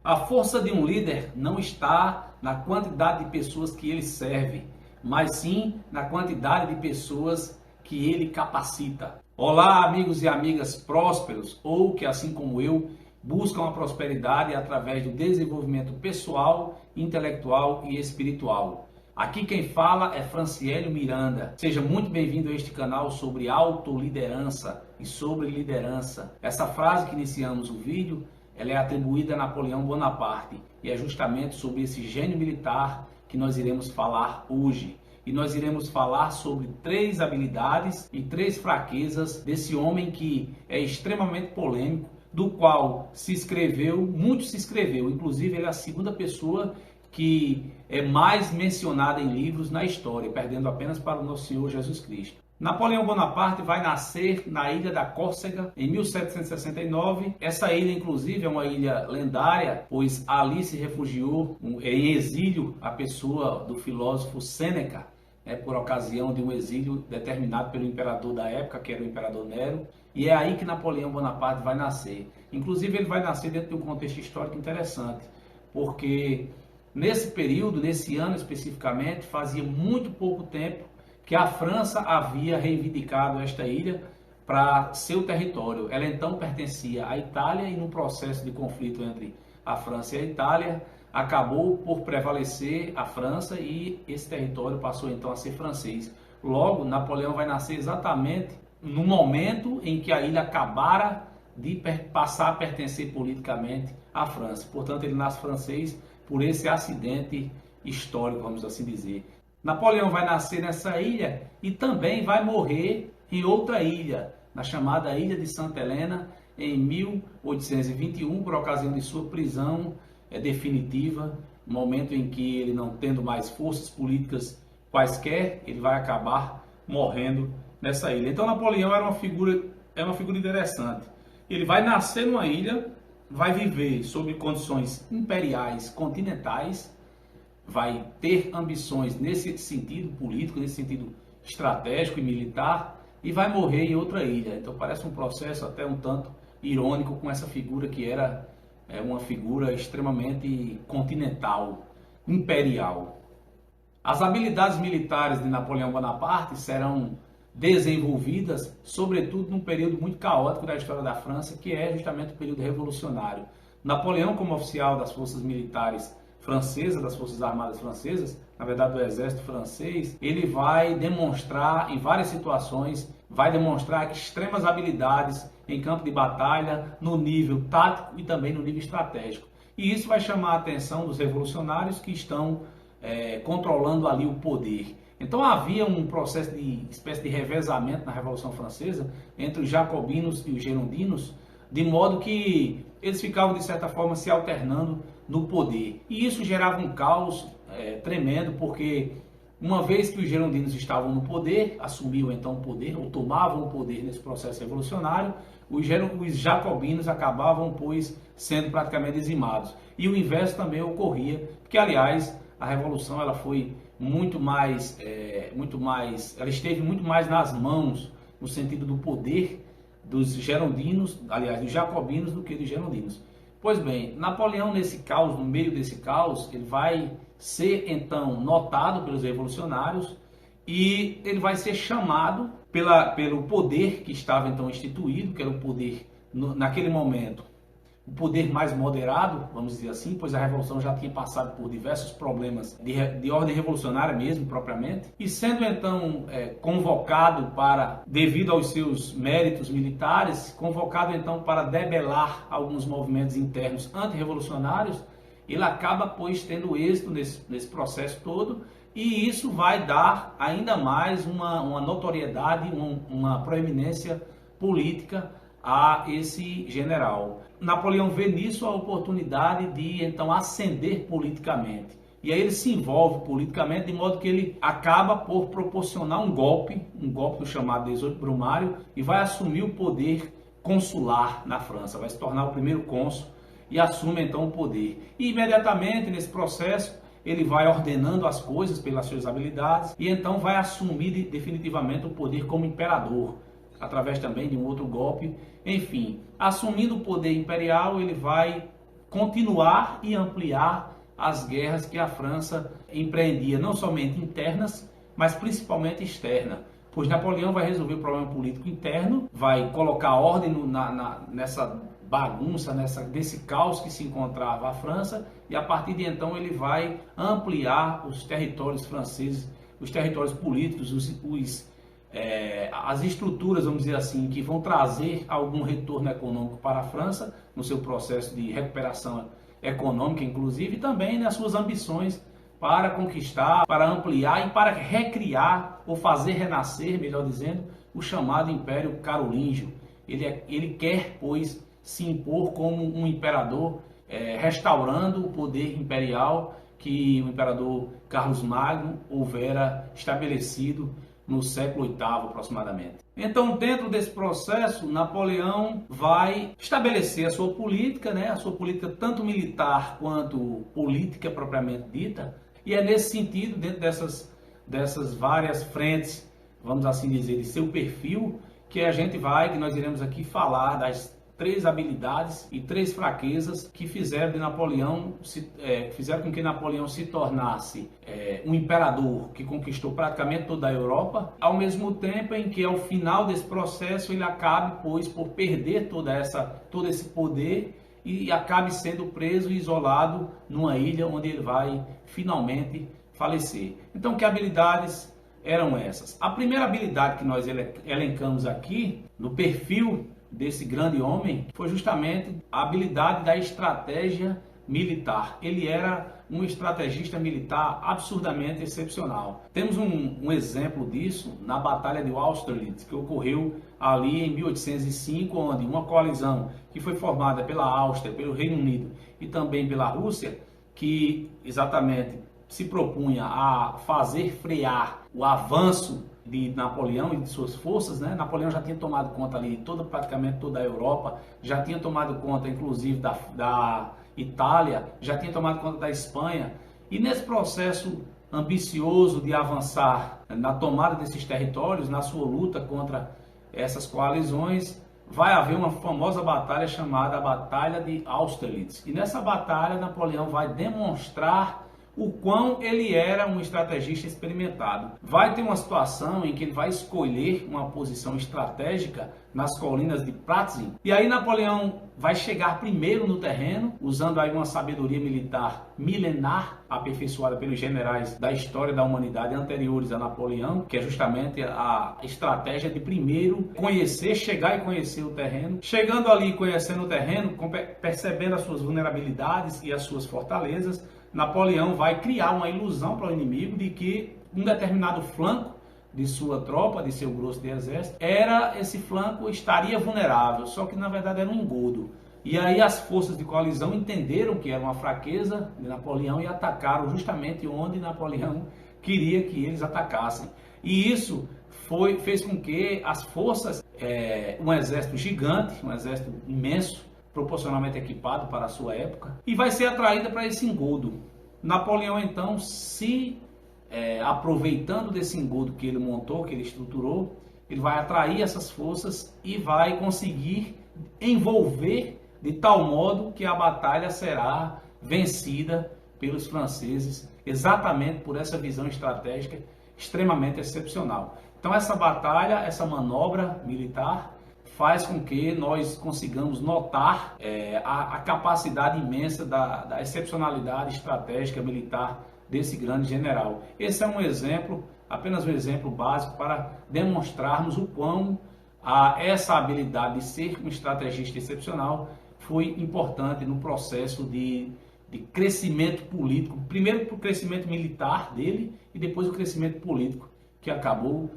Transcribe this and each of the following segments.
A força de um líder não está na quantidade de pessoas que ele serve, mas sim na quantidade de pessoas que ele capacita. Olá, amigos e amigas prósperos, ou que, assim como eu, buscam a prosperidade através do desenvolvimento pessoal, intelectual e espiritual. Aqui quem fala é Franciélio Miranda. Seja muito bem-vindo a este canal sobre autoliderança e sobre liderança. Essa frase que iniciamos o vídeo, ela é atribuída a Napoleão Bonaparte e é justamente sobre esse gênio militar que nós iremos falar hoje. E nós iremos falar sobre 3 habilidades e 3 fraquezas desse homem que é extremamente polêmico, do qual muito se escreveu, inclusive ele é a segunda pessoa que é mais mencionada em livros na história, perdendo apenas para o nosso Senhor Jesus Cristo. Napoleão Bonaparte vai nascer na ilha da Córcega em 1769. Essa ilha, inclusive, é uma ilha lendária, pois ali se refugiou em exílio a pessoa do filósofo Sêneca, por ocasião de um exílio determinado pelo imperador da época, que era o imperador Nero. E é aí que Napoleão Bonaparte vai nascer. Inclusive, ele vai nascer dentro de um contexto histórico interessante, porque nesse período, nesse ano especificamente, fazia muito pouco tempo que a França havia reivindicado esta ilha para seu território. Ela então pertencia à Itália e no processo de conflito entre a França e a Itália, acabou por prevalecer a França e esse território passou então a ser francês. Logo, Napoleão vai nascer exatamente no momento em que a ilha acabara de passar a pertencer politicamente à França. Portanto, ele nasce francês por esse acidente histórico, vamos assim dizer. Napoleão vai nascer nessa ilha e também vai morrer em outra ilha, na chamada Ilha de Santa Helena, em 1821, por ocasião de sua prisão definitiva, momento em que ele, não tendo mais forças políticas quaisquer, ele vai acabar morrendo nessa ilha. Então Napoleão era uma figura interessante. Ele vai nascer numa ilha, vai viver sob condições imperiais continentais, vai ter ambições nesse sentido político, nesse sentido estratégico e militar, e vai morrer em outra ilha. Então parece um processo até um tanto irônico com essa figura que era uma figura extremamente continental, imperial. As habilidades militares de Napoleão Bonaparte serão desenvolvidas, sobretudo num período muito caótico da história da França, que é justamente o período revolucionário. Napoleão, como oficial das forças militares francesas, das forças armadas francesas, na verdade do exército francês, ele vai demonstrar em várias situações, vai demonstrar extremas habilidades em campo de batalha, no nível tático e também no nível estratégico. E isso vai chamar a atenção dos revolucionários que estão controlando ali o poder. Então havia um processo de espécie de revezamento na Revolução Francesa entre os jacobinos e os girondinos, de modo que eles ficavam de certa forma se alternando no poder. E isso gerava um caos tremendo, porque uma vez que os girondinos estavam no poder, assumiam então o poder, ou tomavam o poder nesse processo revolucionário, os jacobinos acabavam, pois, sendo praticamente dizimados. E o inverso também ocorria, porque, aliás, a Revolução ela foi ela esteve muito mais nas mãos, no sentido do poder dos girondinos, aliás, dos jacobinos, do que dos girondinos. Pois bem, Napoleão nesse caos, no meio desse caos, ele vai ser então notado pelos revolucionários e ele vai ser chamado pelo poder que estava então instituído, que era o poder, naquele momento, o poder mais moderado, vamos dizer assim, pois a Revolução já tinha passado por diversos problemas de ordem revolucionária mesmo, propriamente, e sendo então convocado devido aos seus méritos militares, convocado então para debelar alguns movimentos internos antirrevolucionários, ele acaba, pois, tendo êxito nesse processo todo, e isso vai dar ainda mais uma notoriedade, uma proeminência política a esse general. Napoleão vê nisso a oportunidade de então ascender politicamente. E aí ele se envolve politicamente de modo que ele acaba por proporcionar um golpe do chamado 18 Brumário, e vai assumir o poder consular na França, vai se tornar o primeiro cônsul e assume então o poder. E imediatamente nesse processo ele vai ordenando as coisas pelas suas habilidades e então vai assumir definitivamente o poder como imperador, através também de um outro golpe. Enfim, assumindo o poder imperial, ele vai continuar e ampliar as guerras que a França empreendia, não somente internas, mas principalmente externa. Pois Napoleão vai resolver o problema político interno, vai colocar ordem nessa bagunça, desse caos que se encontrava a França, e a partir de então ele vai ampliar os territórios franceses, os territórios políticos, as estruturas, vamos dizer assim, que vão trazer algum retorno econômico para a França, no seu processo de recuperação econômica, inclusive, e também nas suas ambições para conquistar, para ampliar e para recriar, ou fazer renascer, melhor dizendo, o chamado Império Carolíngio. Ele quer, pois, se impor como um imperador, restaurando o poder imperial que o imperador Carlos Magno houvera estabelecido no século VIII aproximadamente. Então, dentro desse processo, Napoleão vai estabelecer a sua política, a sua política tanto militar quanto política propriamente dita, e é nesse sentido, dentro dessas várias frentes, vamos assim dizer, de seu perfil, que nós iremos aqui falar das 3 habilidades e 3 fraquezas que fizeram com que Napoleão se tornasse um imperador que conquistou praticamente toda a Europa, ao mesmo tempo em que, ao final desse processo, ele acabe, pois, por perder todo esse poder e acabe sendo preso e isolado numa ilha onde ele vai finalmente falecer. Então, que habilidades eram essas? A primeira habilidade que nós elencamos aqui no perfil desse grande homem foi justamente a habilidade da estratégia militar. Ele era um estrategista militar absurdamente excepcional. Temos um exemplo disso na Batalha de Austerlitz, que ocorreu ali em 1805, onde uma coalizão que foi formada pela Áustria, pelo Reino Unido e também pela Rússia, que exatamente se propunha a fazer frear o avanço de Napoleão e de suas forças, Napoleão já tinha tomado conta ali praticamente toda a Europa, já tinha tomado conta inclusive da Itália, já tinha tomado conta da Espanha, e nesse processo ambicioso de avançar na tomada desses territórios, na sua luta contra essas coalizões, vai haver uma famosa batalha chamada a Batalha de Austerlitz. E nessa batalha Napoleão vai demonstrar o quão ele era um estrategista experimentado. Vai ter uma situação em que ele vai escolher uma posição estratégica nas colinas de Pratzen, e aí Napoleão vai chegar primeiro no terreno, usando aí uma sabedoria militar milenar, aperfeiçoada pelos generais da história da humanidade anteriores a Napoleão, que é justamente a estratégia de primeiro chegar e conhecer o terreno. Chegando ali, conhecendo o terreno, percebendo as suas vulnerabilidades e as suas fortalezas, Napoleão vai criar uma ilusão para o inimigo de que um determinado flanco de sua tropa, de seu grosso de exército, esse flanco estaria vulnerável, só que na verdade era um engodo. E aí as forças de coalizão entenderam que era uma fraqueza de Napoleão e atacaram justamente onde Napoleão queria que eles atacassem. E isso fez com que as forças, um exército gigante, um exército imenso, proporcionalmente equipado para a sua época, e vai ser atraída para esse engodo. Napoleão então, aproveitando desse engodo que ele montou, que ele estruturou, ele vai atrair essas forças e vai conseguir envolver de tal modo que a batalha será vencida pelos franceses, exatamente por essa visão estratégica extremamente excepcional. Então essa batalha, essa manobra militar, faz com que nós consigamos notar a capacidade imensa da excepcionalidade estratégica militar desse grande general. Esse é um exemplo, apenas um exemplo básico para demonstrarmos o quão essa habilidade de ser um estrategista excepcional foi importante no processo de crescimento político, primeiro para o crescimento militar dele e depois o crescimento político, que acabou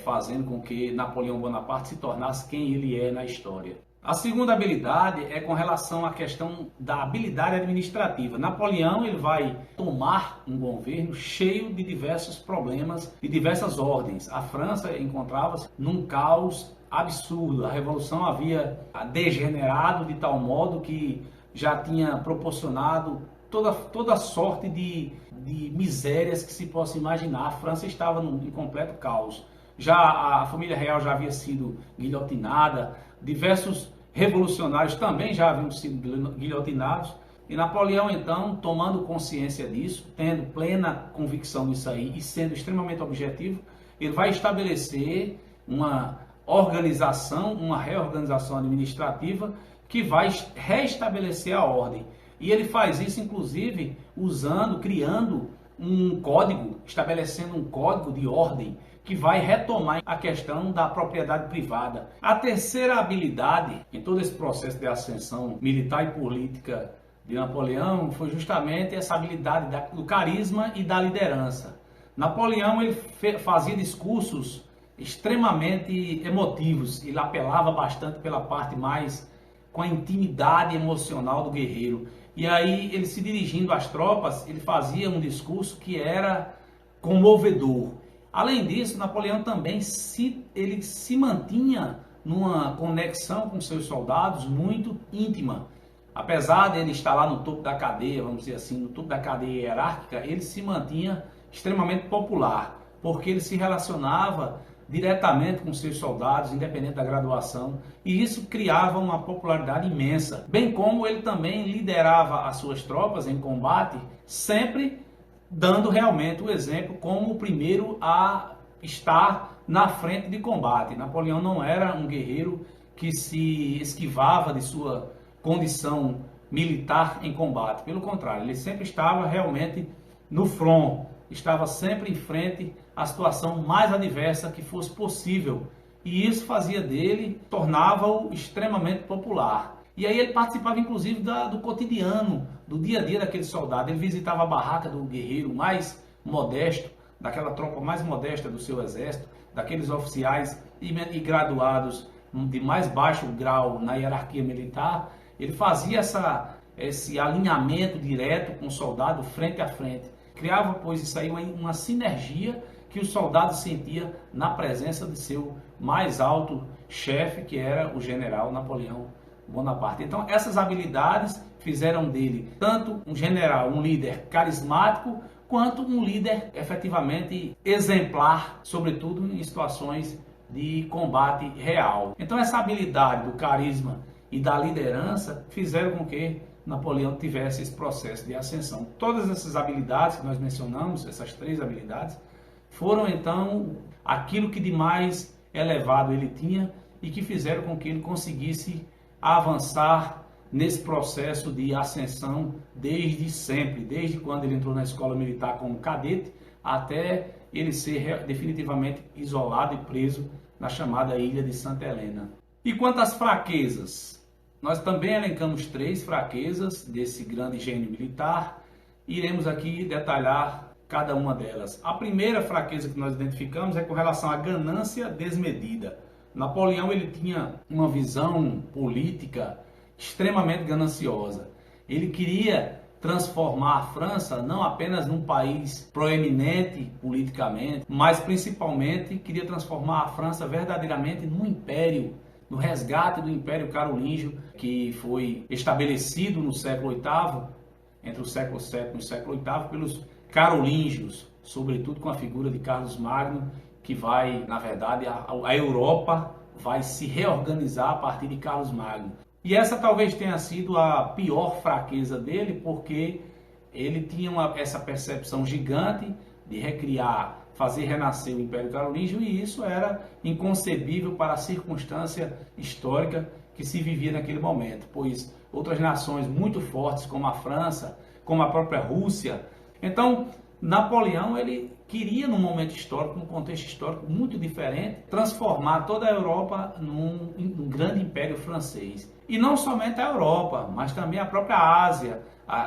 fazendo com que Napoleão Bonaparte se tornasse quem ele é na história. A segunda habilidade é com relação à questão da habilidade administrativa. Napoleão ele vai tomar um governo cheio de diversos problemas, de diversas ordens. A França encontrava-se num caos absurdo. A Revolução havia degenerado de tal modo que já tinha proporcionado toda sorte de misérias que se possa imaginar. A França estava em completo caos. Já a família real já havia sido guilhotinada, diversos revolucionários também já haviam sido guilhotinados. E Napoleão, então, tomando consciência disso, tendo plena convicção disso aí e sendo extremamente objetivo, ele vai estabelecer uma organização, uma reorganização administrativa que vai restabelecer a ordem. E ele faz isso, inclusive, criando um código, estabelecendo um código de ordem que vai retomar a questão da propriedade privada. A terceira habilidade em todo esse processo de ascensão militar e política de Napoleão foi justamente essa habilidade do carisma e da liderança. Napoleão ele fazia discursos extremamente emotivos, ele apelava bastante pela parte mais com a intimidade emocional do guerreiro. E aí ele se dirigindo às tropas, ele fazia um discurso que era comovedor. Além disso, Napoleão também ele se mantinha numa conexão com seus soldados muito íntima. Apesar de ele estar lá no topo da cadeia, vamos dizer assim, no topo da cadeia hierárquica, ele se mantinha extremamente popular, porque ele se relacionava diretamente com seus soldados, independente da graduação, e isso criava uma popularidade imensa. Bem como ele também liderava as suas tropas em combate, sempre dando realmente o exemplo como o primeiro a estar na frente de combate. Napoleão não era um guerreiro que se esquivava de sua condição militar em combate. Pelo contrário, ele sempre estava realmente no front, estava sempre em frente à situação mais adversa que fosse possível. E isso fazia dele, tornava-o extremamente popular. E aí ele participava inclusive do cotidiano, do dia a dia daquele soldado. Ele visitava a barraca do guerreiro mais modesto, daquela tropa mais modesta do seu exército, daqueles oficiais e graduados de mais baixo grau na hierarquia militar. Ele fazia esse alinhamento direto com o soldado frente a frente. Criava, pois, isso aí uma sinergia que o soldado sentia na presença de seu mais alto chefe, que era o general Napoleão Bonaparte. Então, essas habilidades fizeram dele tanto um general, um líder carismático, quanto um líder efetivamente exemplar, sobretudo em situações de combate real. Então, essa habilidade do carisma e da liderança fizeram com que Napoleão tivesse esse processo de ascensão. Todas essas habilidades que nós mencionamos, essas três habilidades, foram então aquilo que de mais elevado ele tinha e que fizeram com que ele conseguisse avançar nesse processo de ascensão desde sempre, desde quando ele entrou na escola militar como cadete, até ele ser definitivamente isolado e preso na chamada Ilha de Santa Helena. E quanto às fraquezas? Nós também elencamos três fraquezas desse grande gênio militar. Iremos aqui detalhar cada uma delas. A primeira fraqueza que nós identificamos é com relação à ganância desmedida. Napoleão ele tinha uma visão política extremamente gananciosa. Ele queria transformar a França não apenas num país proeminente politicamente, mas principalmente queria transformar a França verdadeiramente num império, no resgate do Império Carolíngio, que foi estabelecido no século VIII, entre o século VII e o século VIII, pelos carolíngios, sobretudo com a figura de Carlos Magno, que vai, na verdade, a Europa vai se reorganizar a partir de Carlos Magno. E essa talvez tenha sido a pior fraqueza dele, porque ele tinha essa percepção gigante de recriar, fazer renascer o Império Carolíngio, e isso era inconcebível para a circunstância histórica que se vivia naquele momento, pois outras nações muito fortes, como a França, como a própria Rússia. Então, Napoleão ele queria, num momento histórico, num contexto histórico muito diferente, transformar toda a Europa num grande império francês. E não somente a Europa, mas também a própria Ásia.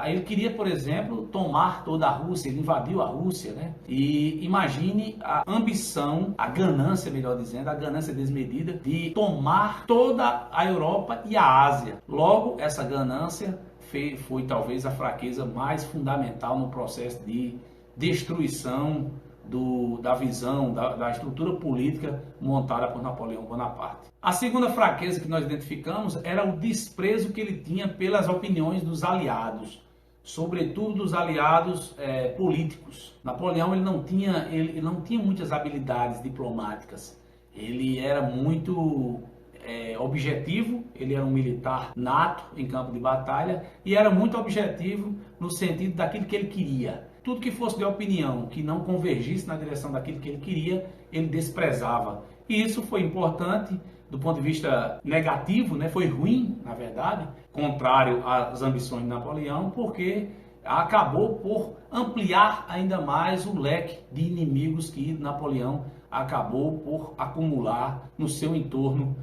Ele queria, por exemplo, tomar toda a Rússia, ele invadiu a Rússia, né? E imagine a ambição, a ganância, melhor dizendo, a ganância desmedida de tomar toda a Europa e a Ásia. Logo, essa ganância foi talvez a fraqueza mais fundamental no processo de destruição da visão, da estrutura política montada por Napoleão Bonaparte. A segunda fraqueza que nós identificamos era o desprezo que ele tinha pelas opiniões dos aliados, sobretudo dos aliados políticos. Napoleão ele não tinha muitas habilidades diplomáticas, ele era muito objetivo, ele era um militar nato em campo de batalha e era muito objetivo no sentido daquilo que ele queria. Tudo que fosse de opinião que não convergisse na direção daquilo que ele queria, ele desprezava. E isso foi importante do ponto de vista negativo, né? Foi ruim, na verdade, contrário às ambições de Napoleão, porque acabou por ampliar ainda mais o leque de inimigos que Napoleão acabou por acumular no seu entorno,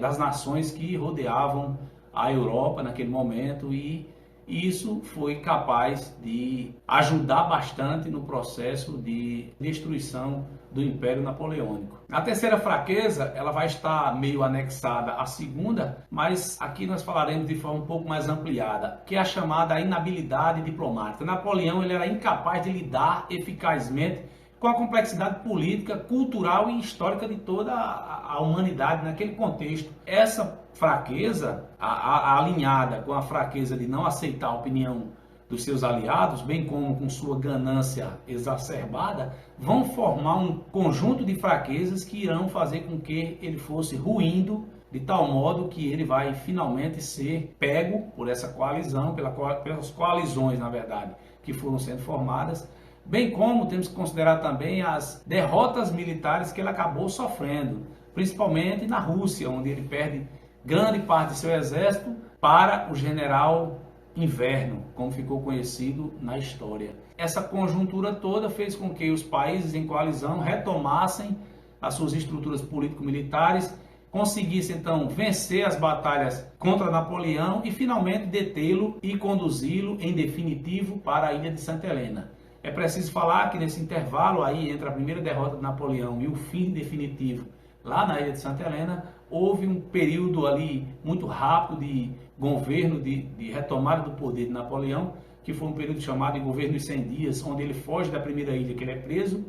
das nações que rodeavam a Europa naquele momento, e isso foi capaz de ajudar bastante no processo de destruição do Império Napoleônico. A terceira fraqueza, ela vai estar meio anexada à segunda, mas aqui nós falaremos de forma um pouco mais ampliada, que é a chamada inabilidade diplomática. Napoleão, ele era incapaz de lidar eficazmente com a complexidade política, cultural e histórica de toda a humanidade naquele contexto. Essa fraqueza, alinhada com a fraqueza de não aceitar a opinião dos seus aliados, bem como com sua ganância exacerbada, vão formar um conjunto de fraquezas que irão fazer com que ele fosse ruindo de tal modo que ele vai finalmente ser pego por essa coalizão, pelas coalizões, na verdade, que foram sendo formadas, bem como temos que considerar também as derrotas militares que ele acabou sofrendo, principalmente na Rússia, onde ele perde grande parte de seu exército para o general Inverno, como ficou conhecido na história. Essa conjuntura toda fez com que os países em coalizão retomassem as suas estruturas político-militares, conseguissem então vencer as batalhas contra Napoleão e finalmente detê-lo e conduzi-lo em definitivo para a ilha de Santa Helena. É preciso falar que nesse intervalo aí entre a primeira derrota de Napoleão e o fim definitivo lá na ilha de Santa Helena, houve um período ali muito rápido de governo, de retomada do poder de Napoleão, que foi um período chamado de governo de 100 dias, onde ele foge da primeira ilha que ele é preso,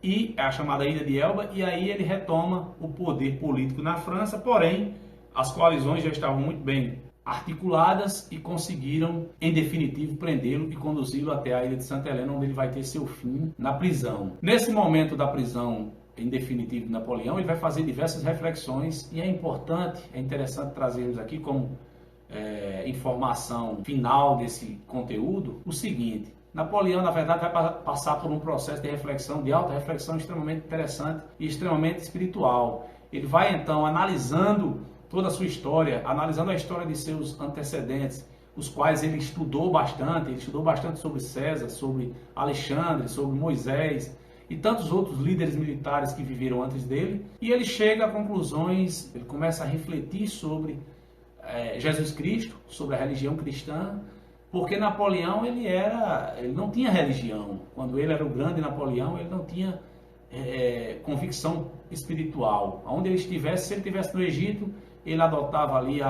e a chamada Ilha de Elba, e aí ele retoma o poder político na França, porém as coalizões já estavam muito bem articuladas e conseguiram, em definitivo, prendê-lo e conduzi-lo até a ilha de Santa Helena, onde ele vai ter seu fim na prisão. Nesse momento da prisão, em definitivo, de Napoleão, ele vai fazer diversas reflexões e é importante, é interessante trazermos aqui como informação final desse conteúdo o seguinte: Napoleão, na verdade, vai passar por um processo de reflexão, de alta reflexão extremamente interessante e extremamente espiritual. Ele vai, então, analisando toda a sua história, analisando a história de seus antecedentes, os quais ele estudou bastante sobre César, sobre Alexandre, sobre Moisés e tantos outros líderes militares que viveram antes dele, e ele chega a conclusões, ele começa a refletir sobre Jesus Cristo, sobre a religião cristã, porque Napoleão ele não tinha religião. Quando ele era o grande Napoleão, ele não tinha convicção espiritual. Onde ele estivesse, se ele estivesse no Egito, ele adotava ali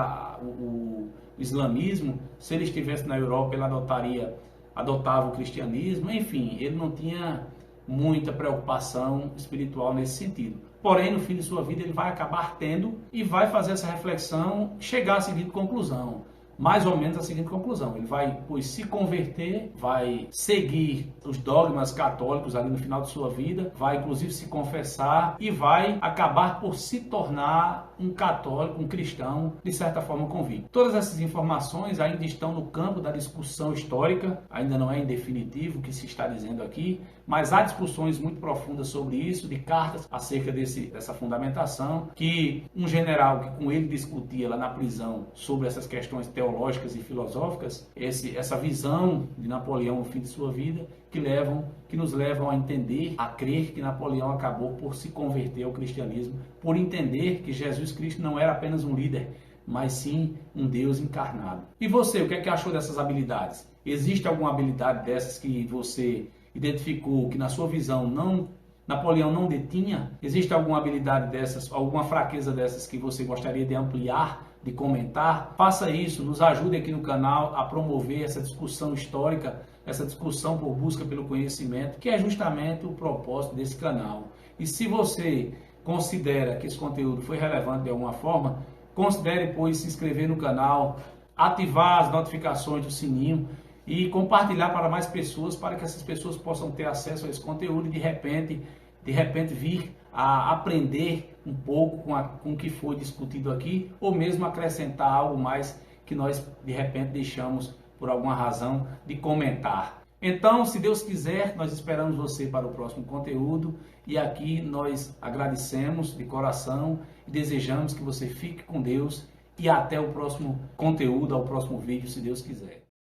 o islamismo. Se ele estivesse na Europa, ele adotava o cristianismo. Enfim, ele não tinha muita preocupação espiritual nesse sentido. Porém, no fim de sua vida, ele vai acabar tendo e vai fazer essa reflexão, chegar à seguinte conclusão. Mais ou menos a seguinte conclusão: ele vai, pois, se converter, vai seguir os dogmas católicos ali no final de sua vida, vai inclusive se confessar e vai acabar por se tornar um católico, um cristão, de certa forma convicto. Todas essas informações ainda estão no campo da discussão histórica, ainda não é em definitivo o que se está dizendo aqui, mas há discussões muito profundas sobre isso, de cartas acerca dessa fundamentação, que um general que com ele discutia lá na prisão sobre essas questões teológicas e filosóficas, essa visão de Napoleão no fim de sua vida, que nos levam a entender, a crer que Napoleão acabou por se converter ao cristianismo, por entender que Jesus Cristo não era apenas um líder, mas sim um Deus encarnado. E você, o que é que achou dessas habilidades? Existe alguma habilidade dessas que você identificou que na sua visão Napoleão não detinha? Existe alguma habilidade dessas, alguma fraqueza dessas que você gostaria de ampliar, de comentar? Faça isso, nos ajude aqui no canal a promover essa discussão histórica, essa discussão por busca pelo conhecimento, que é justamente o propósito desse canal. E se você considera que esse conteúdo foi relevante de alguma forma, considere, pois, se inscrever no canal, ativar as notificações do sininho e compartilhar para mais pessoas, para que essas pessoas possam ter acesso a esse conteúdo e, de repente, de repente vir a aprender um pouco com o que foi discutido aqui, ou mesmo acrescentar algo mais que nós de repente deixamos por alguma razão de comentar. Então, se Deus quiser, nós esperamos você para o próximo conteúdo e aqui nós agradecemos de coração e desejamos que você fique com Deus e até o próximo conteúdo, ao próximo vídeo, se Deus quiser.